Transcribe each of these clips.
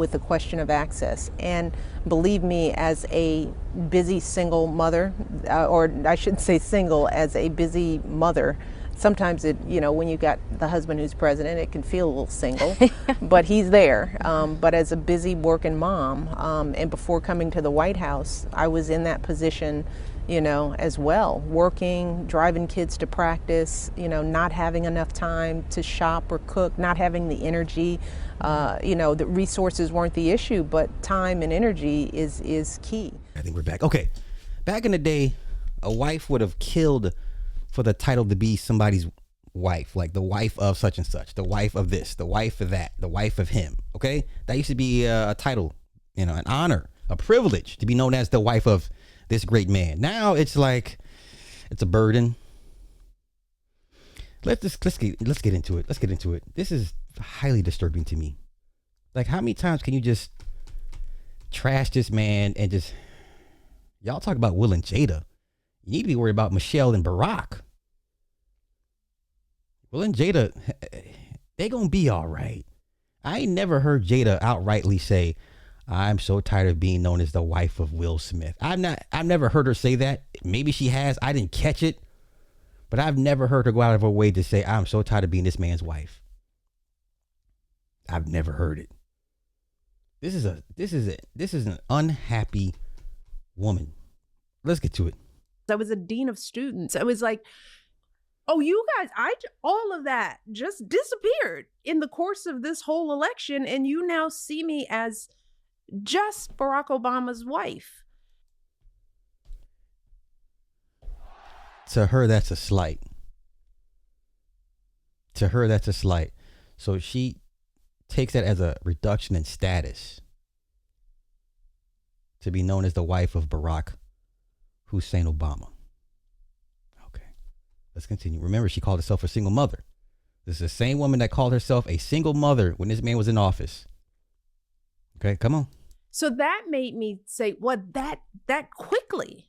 with the question of access. And believe me, as a busy single mother, or I shouldn't say single, as a busy mother, sometimes when you got the husband who's president, it can feel a little single, but he's there. But as a busy working mom, and before coming to the White House, I was in that position, as well, working, driving kids to practice, not having enough time to shop or cook, not having the energy. The resources weren't the issue, but time and energy is key. I think we're back. Okay. Back in the day, a wife would have killed for the title to be somebody's wife, like the wife of such and such, the wife of this, the wife of that, the wife of him. Okay. That used to be a title, an honor, a privilege to be known as the wife of this great man. Now it's like, it's a burden. Let's get into it. Let's get into it. This is highly disturbing to me. Like, how many times can you just trash this man and just, y'all talk about Will and Jada. You need to be worried about Michelle and Barack. Will and Jada, they gonna be all right. I ain't never heard Jada outrightly say, I'm so tired of being known as the wife of Will Smith. I've never heard her say that. Maybe she has. I didn't catch it. But I've never heard her go out of her way to say, I'm so tired of being this man's wife. I've never heard it. This is an unhappy woman. Let's get to it. I was a dean of students. I was like, oh, you guys, all of that just disappeared in the course of this whole election. And you now see me as just Barack Obama's wife. To her, that's a slight. To her, that's a slight. So she takes that as a reduction in status to be known as the wife of Barack Hussein Obama. Okay, let's continue. Remember, she called herself a single mother. This is the same woman that called herself a single mother when this man was in office. Okay, come on. So that made me say, what, that quickly,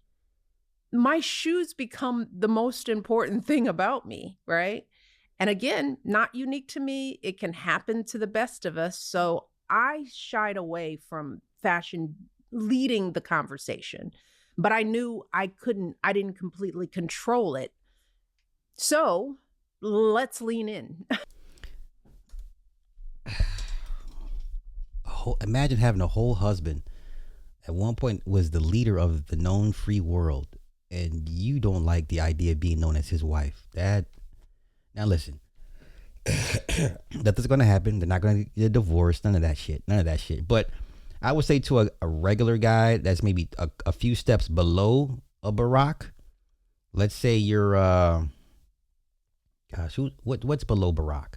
my shoes become the most important thing about me, right? And again, not unique to me. It can happen to the best of us. So I shied away from fashion leading the conversation, but I knew I didn't completely control it. So let's lean in. Imagine having a whole husband at one point was the leader of the known free world, and you don't like the idea of being known as his wife. Now listen, nothing's going to happen. They're not going to get divorced. None of that shit. But I would say to a regular guy that's maybe a few steps below a Barack. Let's say you're, what's below Barack?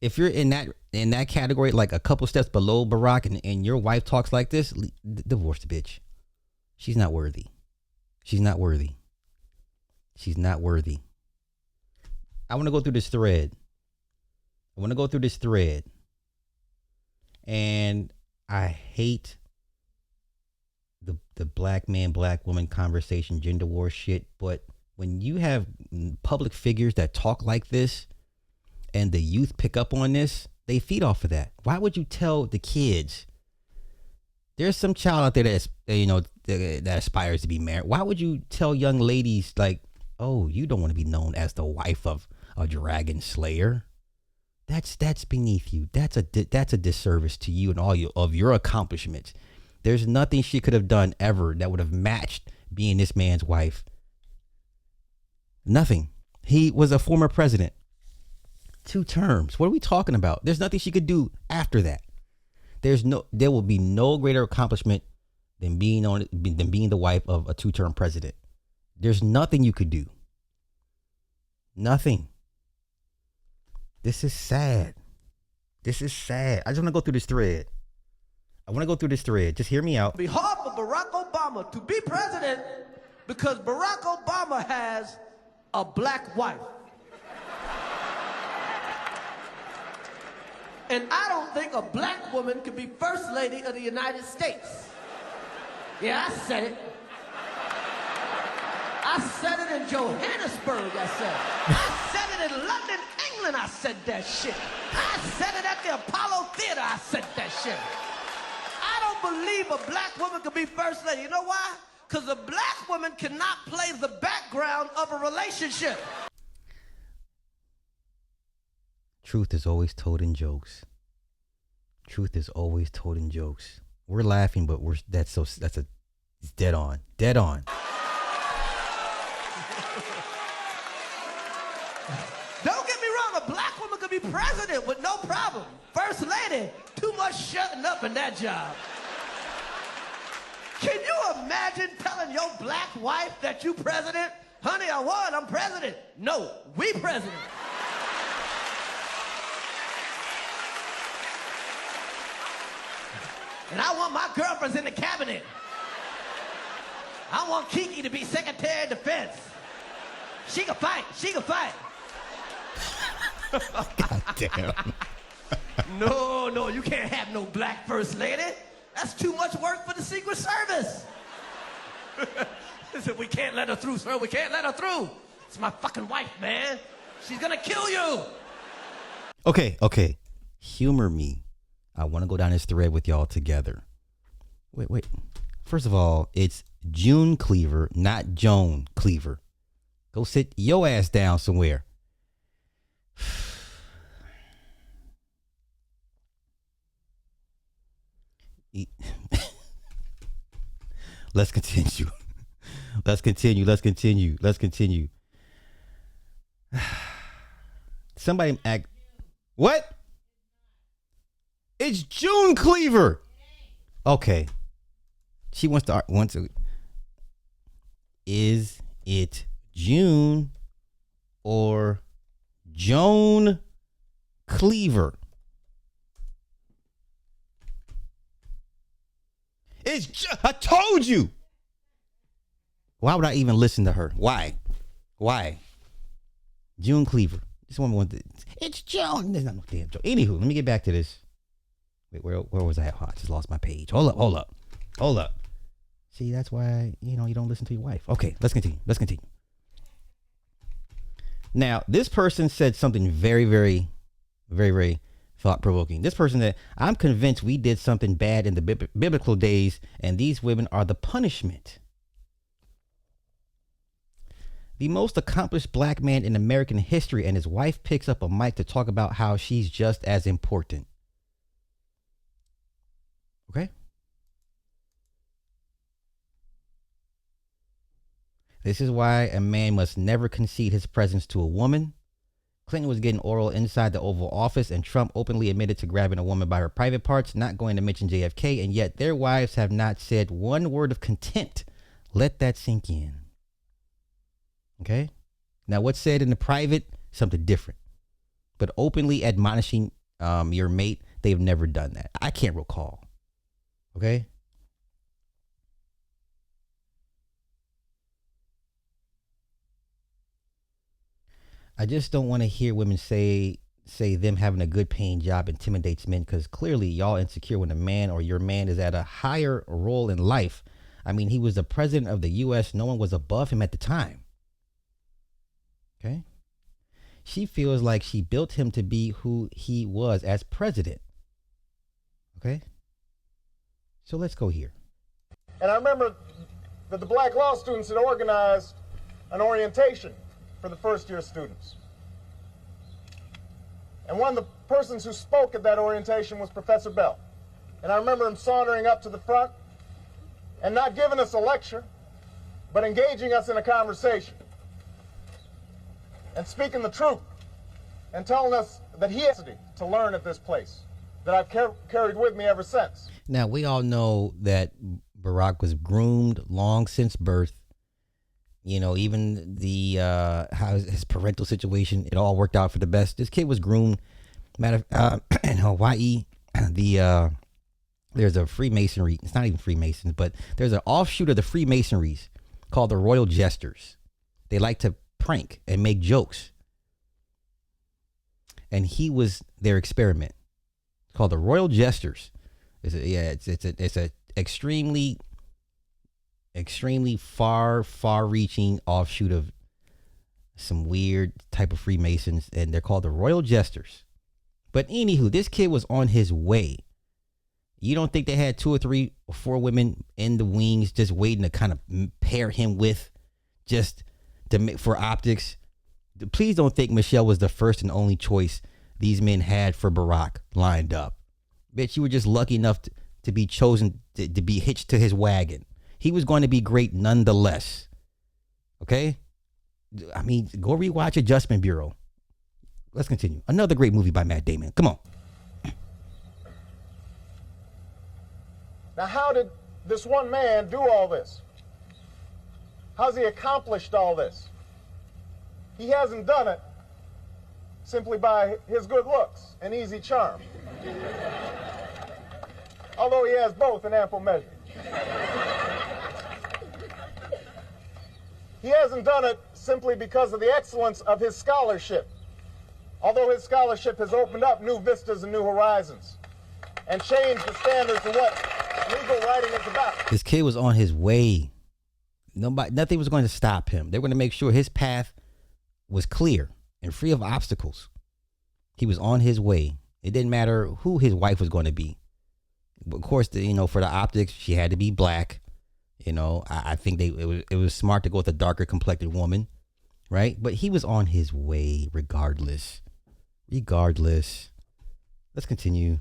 If you're in that category, like a couple steps below Barack, and your wife talks like this, divorce the bitch. She's not worthy. She's not worthy. She's not worthy. I want to go through this thread. And I hate the black man, black woman conversation, gender war shit. But when you have public figures that talk like this and the youth pick up on this, they feed off of that. Why would you tell the kids? There's some child out there that aspires to be married. Why would you tell young ladies like, oh, you don't want to be known as the wife of a dragon slayer? That's beneath you. That's a disservice to you and all of your accomplishments. There's nothing she could have done ever that would have matched being this man's wife. Nothing. He was a former president. 2 terms. What are we talking about? There's nothing she could do after that. There will be no greater accomplishment than being the wife of a 2-term president. There's nothing you could do. Nothing. This is sad. I just want to go through this thread. Just hear me out. On behalf of Barack Obama to be president because Barack Obama has a black wife. And I don't think a black woman could be first lady of the United States. Yeah, I said it. I said it in Johannesburg, I said it in London, England, I said that shit. I said it at the Apollo Theater, I said that shit. I don't believe a black woman could be first lady. You know why? Because a black woman cannot play the background of a relationship. Truth is always told in jokes. Truth is always told in jokes. We're laughing, but it's dead on. Dead on. Don't get me wrong, a black woman could be president with no problem. First lady, too much shutting up in that job. Can you imagine telling your black wife that you president? Honey, I won, I'm president. No, we president. And I want my girlfriends in the cabinet. I want Kiki to be Secretary of Defense. She can fight, she can fight. God damn. No, you can't have no black first lady. That's too much work for the Secret Service. Listen, we can't let her through, sir. We can't let her through. It's my fucking wife, man. She's gonna kill you. Okay. Humor me. I want to go down this thread with y'all together. Wait. First of all, it's June Cleaver, not Joan Cleaver. Go sit your ass down somewhere. Let's continue. Somebody act. What? It's June Cleaver. Okay. She wants to. Is it June or Joan Cleaver? I told you. Why would I even listen to her? Why? June Cleaver. This woman wants. It's June. There's not no damn joke. Anywho, let me get back to this. Wait, where was I at? Oh, I just lost my page. Hold up. See, that's why, you don't listen to your wife. Okay, let's continue. Now, this person said something very, very, very, very thought-provoking. This person said, I'm convinced we did something bad in the biblical days, and these women are the punishment. The most accomplished black man in American history, and his wife picks up a mic to talk about how she's just as important. Okay? This is why a man must never concede his presence to a woman. Clinton was getting oral inside the Oval Office, and Trump openly admitted to grabbing a woman by her private parts, not going to mention JFK, and yet their wives have not said one word of contempt. Let that sink in. Okay? Now, what's said in the private, something different. But openly admonishing your mate, they've never done that. I can't recall. Okay? I just don't want to hear women say them having a good paying job intimidates men, because clearly y'all insecure when a man or your man is at a higher role in life. I mean, he was the president of the U.S. No one was above him at the time. Okay? She feels like she built him to be who he was as president. Okay? So let's go here. And I remember that the black law students had organized an orientation for the first-year students. And one of the persons who spoke at that orientation was Professor Bell. And I remember him sauntering up to the front and not giving us a lecture, but engaging us in a conversation and speaking the truth and telling us that he has to learn at this place that I've carried with me ever since. Now, we all know that Barack was groomed long since birth. Even the how his parental situation, it all worked out for the best. This kid was groomed. In Hawaii, there's a Freemasonry. It's not even Freemasons, but there's an offshoot of the Freemasonries called the Royal Jesters. They like to prank and make jokes. And he was their experiment. It's called the Royal Jesters. It's a extremely extremely far-reaching offshoot of some weird type of Freemasons, and they're called the Royal Jesters. But anywho, this kid was on his way. You don't think they had 2 or 3 or 4 women in the wings just waiting to kind of pair him with, just to make for optics? Please don't think Michelle was the first and only choice these men had for Barack lined up. Bitch, you were just lucky enough to be chosen to be hitched to his wagon. He was going to be great nonetheless. Okay? I mean, go rewatch Adjustment Bureau. Let's continue. Another great movie by Matt Damon. Come on. Now, how did this one man do all this? How's he accomplished all this? He hasn't done it simply by his good looks and easy charm. Although he has both in ample measure. He hasn't done it simply because of the excellence of his scholarship. Although his scholarship has opened up new vistas and new horizons and changed the standards of what legal writing is about. This kid was on his way. Nothing was going to stop him. They were going to make sure his path was clear and free of obstacles. He was on his way. It didn't matter who his wife was going to be. Of course, for the optics, she had to be black. I think it was smart to go with a darker complected woman, right? But he was on his way regardless. Let's continue.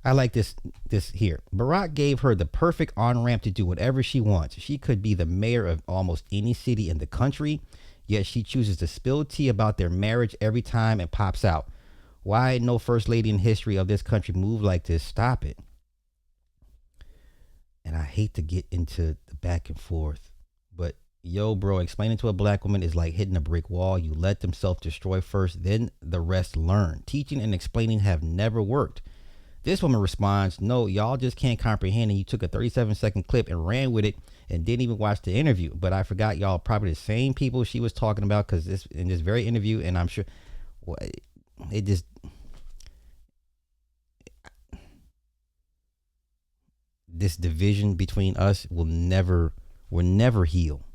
I like this here. Barack gave her the perfect on-ramp to do whatever she wants. She could be the mayor of almost any city in the country, yet she chooses to spill tea about their marriage every time it pops out. Why no first lady in history of this country moved like this? Stop it. And I hate to get into the back and forth, but yo, bro, explaining to a black woman is like hitting a brick wall. You let them self-destroy first, then the rest learn. Teaching and explaining have never worked. This woman responds, no, y'all just can't comprehend, and you took a 37-second clip and ran with it and didn't even watch the interview. But I forgot y'all probably the same people she was talking about, because in this very interview, and I'm sure it just... This division between us will never heal.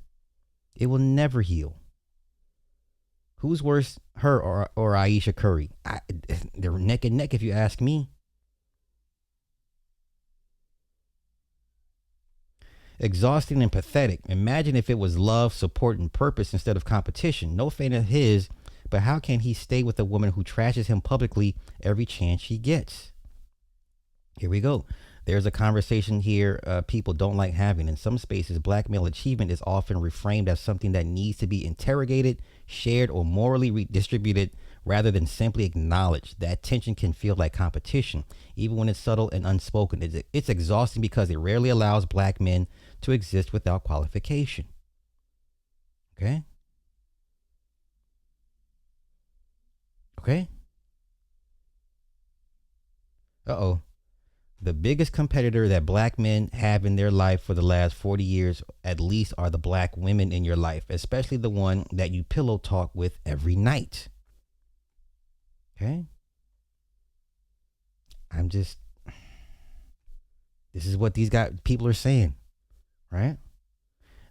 It will never heal. Who's worse, her or Aisha Curry? They're neck and neck if you ask me. Exhausting and pathetic. Imagine if it was love, support, and purpose instead of competition. No fan of his, but how can he stay with a woman who trashes him publicly every chance she gets? Here we go. There's a conversation here people don't like having. In some spaces, black male achievement is often reframed as something that needs to be interrogated, shared, or morally redistributed rather than simply acknowledged. That tension can feel like competition, even when it's subtle and unspoken. It's exhausting because it rarely allows black men to exist without qualification. Okay? Uh-oh. The biggest competitor that black men have in their life for the last 40 years, at least, are the black women in your life, especially the one that you pillow talk with every night. Okay? This is what these people are saying, right?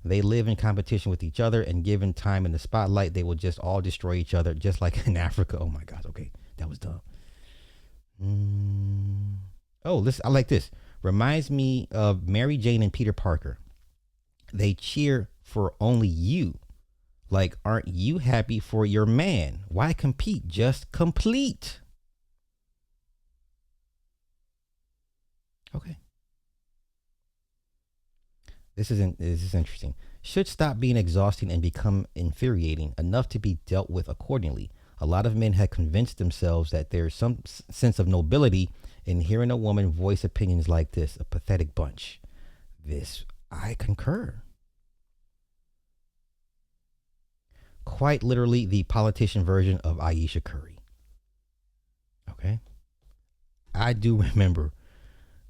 They live in competition with each other, and given time in the spotlight, they will just all destroy each other, just like in Africa. Oh my God. Okay. That was dumb. Oh, I like this. Reminds me of Mary Jane and Peter Parker. They cheer for only you. Like, aren't you happy for your man? Why compete? Just complete. Okay. This is interesting. Should stop being exhausting and become infuriating enough to be dealt with accordingly. A lot of men have convinced themselves that there's some sense of nobility in hearing a woman voice opinions like this. A pathetic bunch. I concur. Quite literally the politician version of Aisha Curry. Okay. I do remember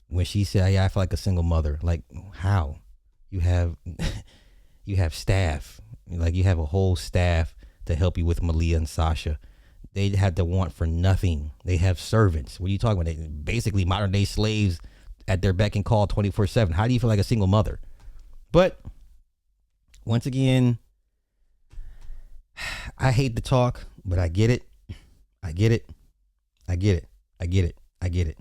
when she said, yeah, I feel like a single mother. Like, how? You have staff. Like, you have a whole staff to help you with Malia and Sasha. They have to want for nothing. They have servants. What are you talking about? They basically modern day slaves at their beck and call 24/7. How do you feel like a single mother? But once again, I hate to talk, but I get it. I get it. I get it. I get it. I get it.